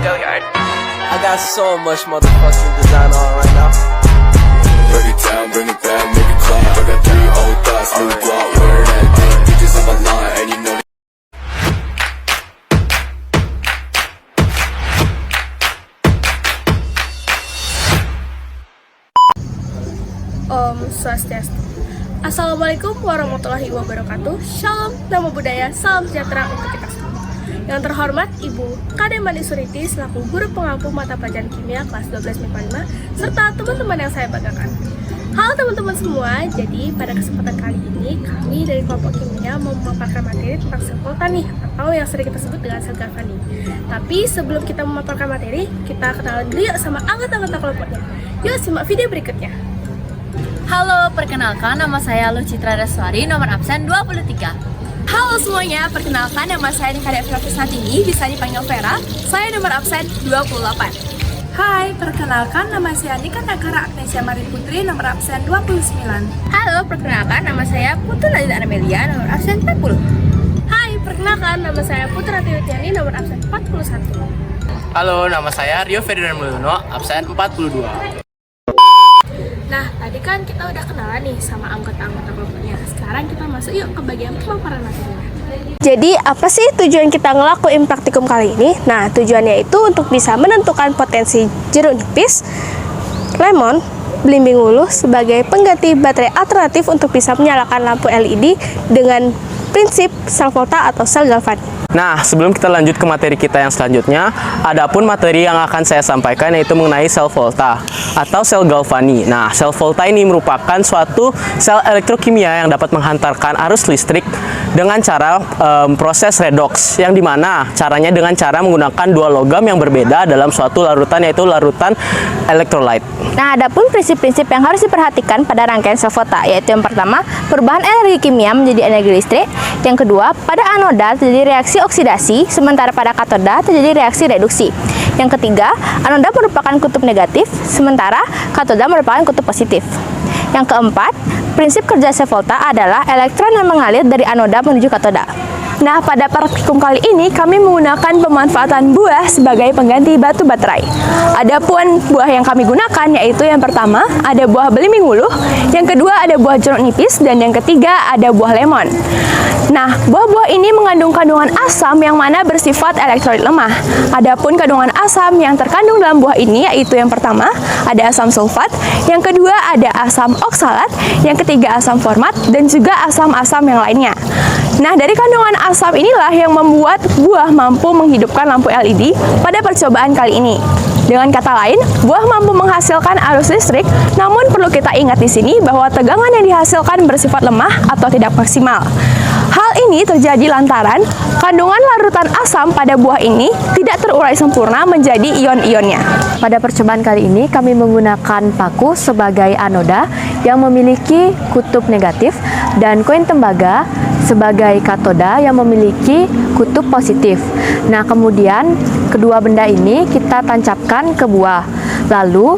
go yard. I got so much motherfucking design on right now. Break it down, bring it back, make it clap. I got 3 old thoughts, new guap, wear that thing. Bitches on my line, and you know Om Swastiastu. Assalamualaikum warahmatullahi wabarakatuh. Shalom, namo buddhaya, salam sejahtera untuk kita semua. Yang terhormat Ibu Kade Mani Suriti selaku guru pengampu mata pelajaran kimia kelas 12 MIPA 5 serta teman-teman yang saya banggakan. Halo teman-teman semua, jadi pada kesempatan kali ini kami dari kelompok kimia mau memaparkan materi tentang sel volta nih, atau yang sering kita sebut dengan sel galvani. Tapi sebelum kita memaparkan materi, kita kenalan dulu yuk sama anggota-anggota kelompoknya. Yuk simak video berikutnya. Halo, perkenalkan nama saya Lucitra Reswari, nomor absen 23. Halo semuanya, perkenalkan nama saya Nikade Vera Krisnatini, bisa dipanggil Vera. Saya nomor absen 28. Hai, perkenalkan nama saya Nika Nakara Agnesia Mari Putri, nomor absen 29. Halo, perkenalkan nama saya Putu Nadine Amelia, nomor absen 40. Hai, perkenalkan nama saya Putra Tiwitiani, nomor absen 41. Halo, nama saya Rio Ferdinand Mulyono, absen 42. Nah, tadi kan kita udah kenalan nih sama anggota-anggota kelompoknya. Sekarang kita masuk yuk ke bagian pemaparan materinya. Jadi, apa sih tujuan kita ngelakuin praktikum kali ini? Nah, tujuannya itu untuk bisa menentukan potensi jeruk nipis, lemon, belimbing wuluh sebagai pengganti baterai alternatif untuk bisa menyalakan lampu LED dengan prinsip sel volta atau sel galvani. Nah, sebelum kita lanjut ke materi kita yang selanjutnya, adapun materi yang akan saya sampaikan yaitu mengenai sel volta atau sel galvani. Nah, sel volta ini merupakan suatu sel elektrokimia yang dapat menghantarkan arus listrik dengan cara proses redoks, yang dimana caranya dengan cara menggunakan dua logam yang berbeda dalam suatu larutan, yaitu larutan elektrolit. Nah, adapun prinsip-prinsip yang harus diperhatikan pada rangkaian sel volta, yaitu yang pertama, perubahan energi kimia menjadi energi listrik. Yang kedua, pada anoda terjadi reaksi oksidasi, sementara pada katoda terjadi reaksi reduksi. Yang ketiga, anoda merupakan kutub negatif, sementara katoda merupakan kutub positif. Yang keempat, prinsip kerja sel volta adalah elektron yang mengalir dari anoda menuju katoda. Nah, pada praktikum kali ini kami menggunakan pemanfaatan buah sebagai pengganti batu baterai. Adapun buah yang kami gunakan yaitu yang pertama ada buah belimbing wuluh, yang kedua ada buah jeruk nipis, dan yang ketiga ada buah lemon. Nah, buah-buah ini mengandung kandungan asam yang mana bersifat elektrolit lemah. Adapun kandungan asam yang terkandung dalam buah ini yaitu yang pertama ada asam sulfat, yang kedua ada asam oksalat, yang ketiga asam format, dan juga asam-asam yang lainnya. Nah, dari kandungan asam inilah yang membuat buah mampu menghidupkan lampu LED pada percobaan kali ini. Dengan kata lain, buah mampu menghasilkan arus listrik, namun perlu kita ingat di sini bahwa tegangan yang dihasilkan bersifat lemah atau tidak maksimal. Hal ini terjadi lantaran kandungan larutan asam pada buah ini tidak terurai sempurna menjadi ion-ionnya. Pada percobaan kali ini, kami menggunakan paku sebagai anoda yang memiliki kutub negatif dan koin tembaga sebagai katoda yang memiliki kutub positif. Nah, kemudian kedua benda ini kita tancapkan ke buah. Lalu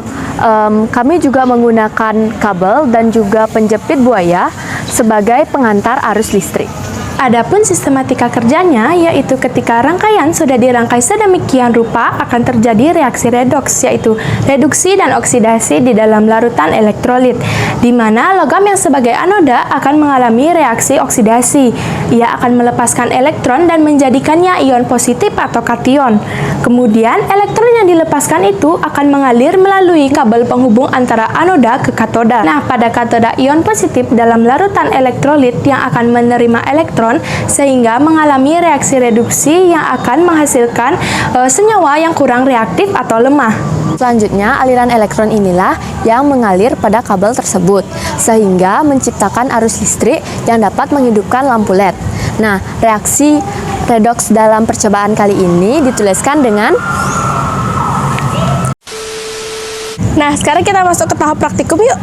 kami juga menggunakan kabel dan juga penjepit buaya sebagai pengantar arus listrik. Adapun sistematika kerjanya yaitu ketika rangkaian sudah dirangkai sedemikian rupa akan terjadi reaksi redoks, yaitu reduksi dan oksidasi di dalam larutan elektrolit, di mana logam yang sebagai anoda akan mengalami reaksi oksidasi. Ia akan melepaskan elektron dan menjadikannya ion positif atau kation. Kemudian elektron yang dilepaskan itu akan mengalir melalui kabel penghubung antara anoda ke katoda. Nah, pada katoda ion positif dalam larutan elektrolit yang akan menerima elektron sehingga mengalami reaksi reduksi yang akan menghasilkan senyawa yang kurang reaktif atau lemah. Selanjutnya, aliran elektron inilah yang mengalir pada kabel tersebut, sehingga menciptakan arus listrik yang dapat menghidupkan lampu LED. Nah, reaksi redoks dalam percobaan kali ini dituliskan dengan... Nah, sekarang kita masuk ke tahap praktikum yuk.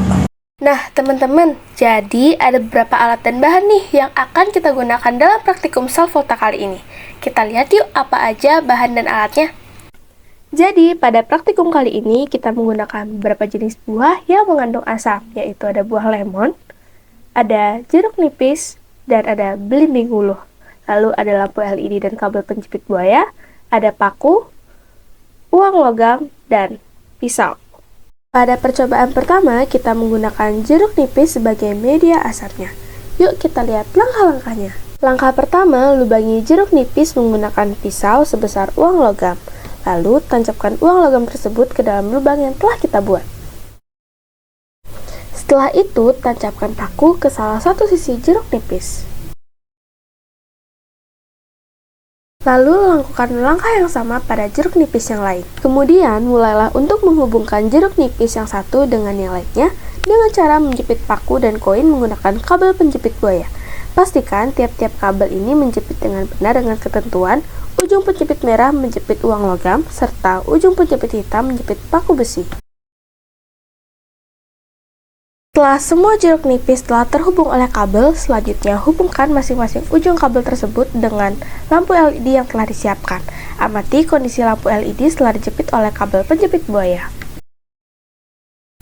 Nah, teman-teman, jadi ada beberapa alat dan bahan nih yang akan kita gunakan dalam praktikum sel volta kali ini. Kita lihat yuk apa aja bahan dan alatnya. Jadi, pada praktikum kali ini kita menggunakan beberapa jenis buah yang mengandung asam, yaitu ada buah lemon, ada jeruk nipis, dan ada belimbing wuluh. Lalu ada lampu LED dan kabel penjepit buaya, ada paku, uang logam, dan pisau. Pada percobaan pertama, kita menggunakan jeruk nipis sebagai media asamnya. Yuk kita lihat langkah-langkahnya. Langkah pertama, lubangi jeruk nipis menggunakan pisau sebesar uang logam. Lalu, tancapkan uang logam tersebut ke dalam lubang yang telah kita buat. Setelah itu, tancapkan paku ke salah satu sisi jeruk nipis. Lalu, lakukan langkah yang sama pada jeruk nipis yang lain. Kemudian, mulailah untuk menghubungkan jeruk nipis yang satu dengan yang lainnya dengan cara menjepit paku dan koin menggunakan kabel penjepit buaya. Pastikan tiap-tiap kabel ini menjepit dengan benar dengan ketentuan ujung penjepit merah menjepit uang logam, serta ujung penjepit hitam menjepit paku besi. Setelah semua jeruk nipis telah terhubung oleh kabel, selanjutnya hubungkan masing-masing ujung kabel tersebut dengan lampu LED yang telah disiapkan. Amati kondisi lampu LED setelah dijepit oleh kabel penjepit buaya.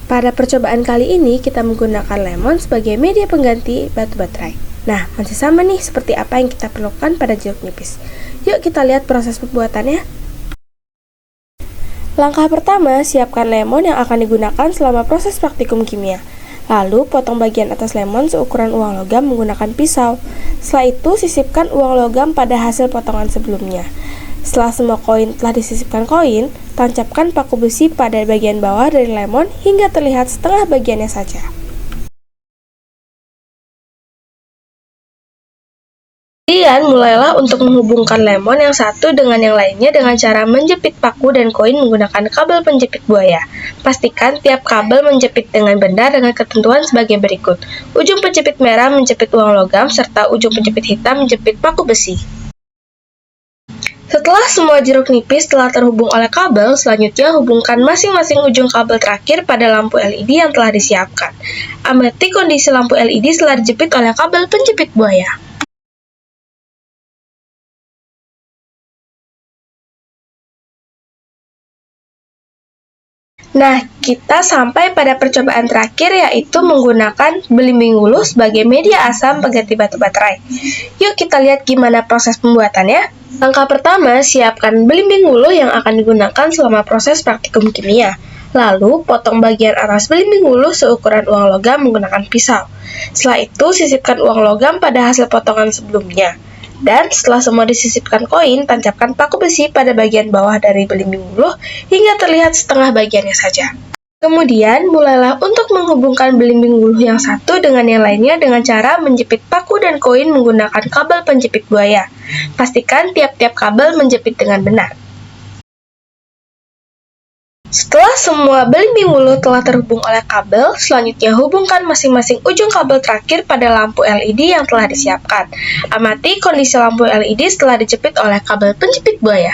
Pada percobaan kali ini, kita menggunakan lemon sebagai media pengganti batu baterai. Nah, masih sama nih seperti apa yang kita perlukan pada jeruk nipis. Yuk kita lihat proses pembuatannya. Langkah pertama, siapkan lemon yang akan digunakan selama proses praktikum kimia. Lalu, potong bagian atas lemon seukuran uang logam menggunakan pisau. Setelah itu, sisipkan uang logam pada hasil potongan sebelumnya. Setelah semua koin telah disisipkan koin, tancapkan paku besi pada bagian bawah dari lemon hingga terlihat setengah bagiannya saja. Kemudian, mulailah untuk menghubungkan lemon yang satu dengan yang lainnya dengan cara menjepit paku dan koin menggunakan kabel penjepit buaya. Pastikan tiap kabel menjepit dengan benar dengan ketentuan sebagai berikut. Ujung penjepit merah menjepit uang logam, serta ujung penjepit hitam menjepit paku besi. Setelah semua jeruk nipis telah terhubung oleh kabel, selanjutnya hubungkan masing-masing ujung kabel terakhir pada lampu LED yang telah disiapkan. Amati kondisi lampu LED setelah dijepit oleh kabel penjepit buaya. Nah, kita sampai pada percobaan terakhir yaitu menggunakan belimbing wuluh sebagai media asam pengganti batu baterai. Yuk kita lihat gimana proses pembuatannya. Langkah pertama, siapkan belimbing wuluh yang akan digunakan selama proses praktikum kimia. Lalu, potong bagian atas belimbing wuluh seukuran uang logam menggunakan pisau. Setelah itu, sisipkan uang logam pada hasil potongan sebelumnya. Dan setelah semua disisipkan koin, tancapkan paku besi pada bagian bawah dari belimbing wuluh hingga terlihat setengah bagiannya saja. Kemudian, mulailah untuk menghubungkan belimbing wuluh yang satu dengan yang lainnya dengan cara menjepit paku dan koin menggunakan kabel penjepit buaya. Pastikan tiap-tiap kabel menjepit dengan benar. Setelah semua belimbing wuluh telah terhubung oleh kabel, selanjutnya hubungkan masing-masing ujung kabel terakhir pada lampu LED yang telah disiapkan. Amati kondisi lampu LED setelah dijepit oleh kabel penjepit buaya.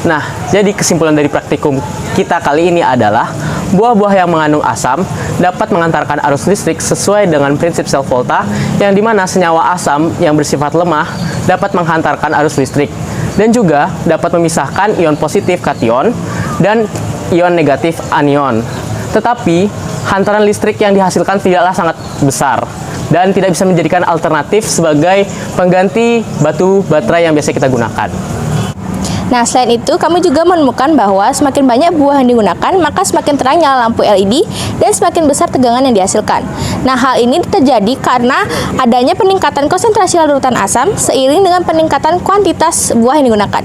Nah, jadi kesimpulan dari praktikum kita kali ini adalah buah-buah yang mengandung asam dapat mengantarkan arus listrik sesuai dengan prinsip sel volta yang dimana senyawa asam yang bersifat lemah dapat menghantarkan arus listrik dan juga dapat memisahkan ion positif kation dan ion negatif anion. Tetapi, hantaran listrik yang dihasilkan tidaklah sangat besar dan tidak bisa menjadikan alternatif sebagai pengganti batu baterai yang biasa kita gunakan. Nah, selain itu, kami juga menemukan bahwa semakin banyak buah yang digunakan, maka semakin terang nyala lampu LED dan semakin besar tegangan yang dihasilkan. Nah, hal ini terjadi karena adanya peningkatan konsentrasi larutan asam seiring dengan peningkatan kuantitas buah yang digunakan.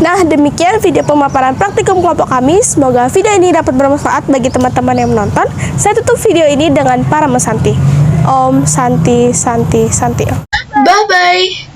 Nah, demikian video pemaparan praktikum kelompok kami. Semoga video ini dapat bermanfaat bagi teman-teman yang menonton. Saya tutup video ini dengan para mesanti. Om Santi Santi Santi. Bye-bye.